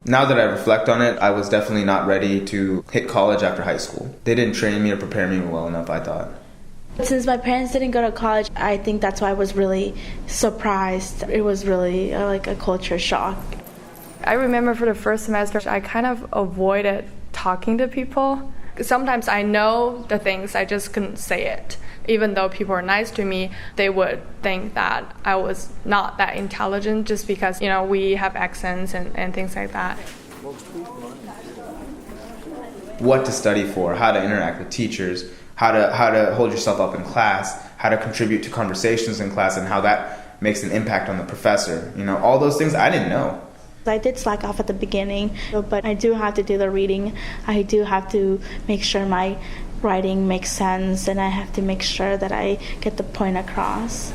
Now that I reflect on it, I was definitely not ready to hit college after high school. They didn't train me or prepare me well enough, I thought. Since my parents didn't go to college, I think that's why I was really surprised. It was really like a culture shock. I remember for the first semester, I kind of avoided talking to people. Sometimes I know the things, I just couldn't say it. Even though people are nice to me, they would think that I was not that intelligent just because, we have accents and things like that. What to study for, how to interact with teachers, how to hold yourself up in class, how to contribute to conversations in class, and how that makes an impact on the professor. All those things I didn't know. I did slack off at the beginning, but I do have to do the reading. I do have to make sure my writing makes sense, and I have to make sure that I get the point across.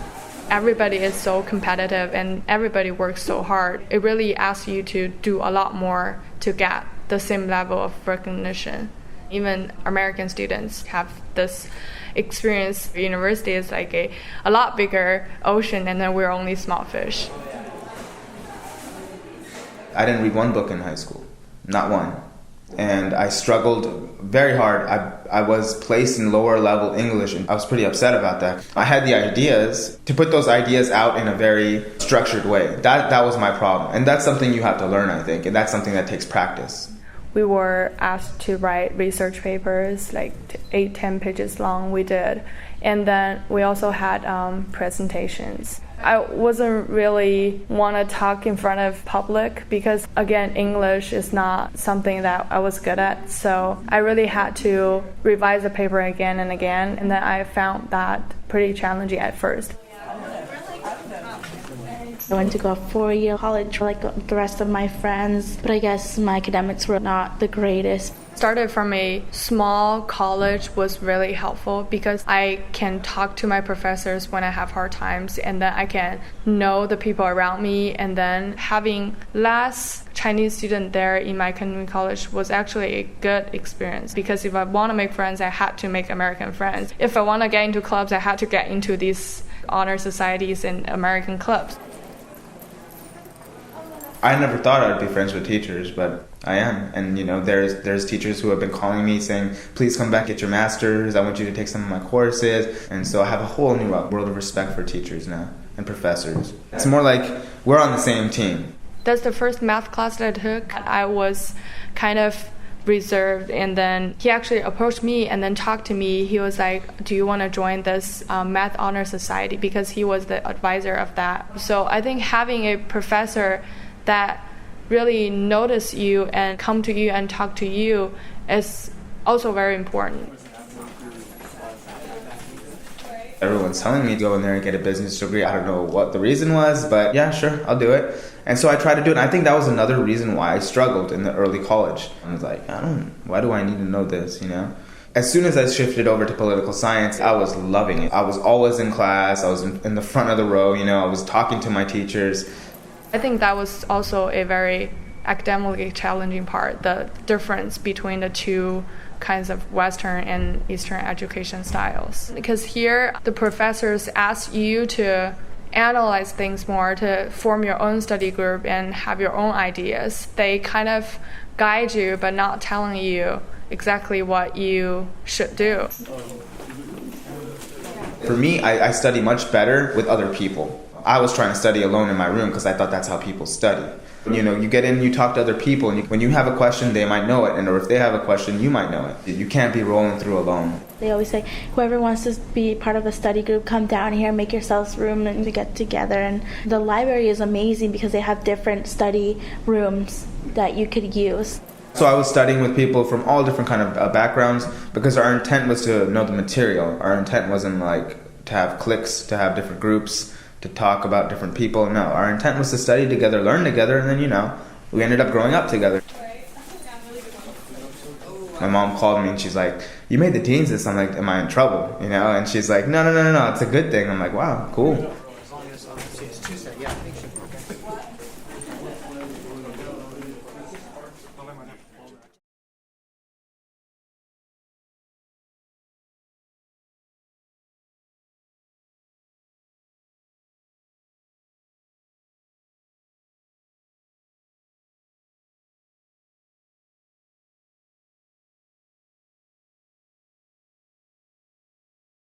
Everybody is so competitive and everybody works so hard. It really asks you to do a lot more to get the same level of recognition. Even American students have this experience. University is like a lot bigger ocean, and then we're only small fish. I didn't read one book in high school, not one. And I struggled very hard. I was placed in lower level English, and I was pretty upset about that. I had the ideas to put those ideas out in a very structured way. That was my problem. And that's something you have to learn, I think, and that's something that takes practice. We were asked to write research papers, like 8-10 pages long, we did. And then we also had presentations. I wasn't really want to talk in front of public because, again, English is not something that I was good at. So I really had to revise the paper again and again, and then I found that pretty challenging at first. I went to go to 4-year college like the rest of my friends, but I guess my academics were not the greatest. Started from a small college was really helpful because I can talk to my professors when I have hard times, and then I can know the people around me, and then having less Chinese student there in my community college was actually a good experience because if I want to make friends, I had to make American friends. If I want to get into clubs, I had to get into these honor societies and American clubs. I never thought I'd be friends with teachers, but I am. And there's teachers who have been calling me saying, please come back, get your master's, I want you to take some of my courses. And so I have a whole new world of respect for teachers now and professors. It's more like we're on the same team. That's the first math class that I took. I was kind of reserved, and then he actually approached me and then talked to me. He was like, do you want to join this math honor society, because he was the advisor of that. So I think having a professor that really notice you and come to you and talk to you is also very important. Everyone's telling me to go in there and get a business degree. I don't know what the reason was, but yeah, sure, I'll do it. And so I tried to do it. And I think that was another reason why I struggled in the early college. I was like, why do I need to know this, As soon as I shifted over to political science, I was loving it. I was always in class. I was in the front of the row, I was talking to my teachers. I think that was also a very academically challenging part, the difference between the two kinds of Western and Eastern education styles. Because here, the professors ask you to analyze things more, to form your own study group and have your own ideas. They kind of guide you, but not telling you exactly what you should do. For me, I study much better with other people. I was trying to study alone in my room because I thought that's how people study. You get in, you talk to other people, and when you have a question, they might know it, or if they have a question, you might know it. You can't be rolling through alone. They always say, whoever wants to be part of a study group, come down here, make yourselves room, and we get together. And the library is amazing because they have different study rooms that you could use. So I was studying with people from all different kind of backgrounds because our intent was to know the material. Our intent wasn't to have cliques, to have different groups, to talk about different people. No, our intent was to study together, learn together, and then, we ended up growing up together. My mom called me and she's like, you made the dean's list. I'm like, am I in trouble? And she's like, no, it's a good thing. I'm like, wow, cool.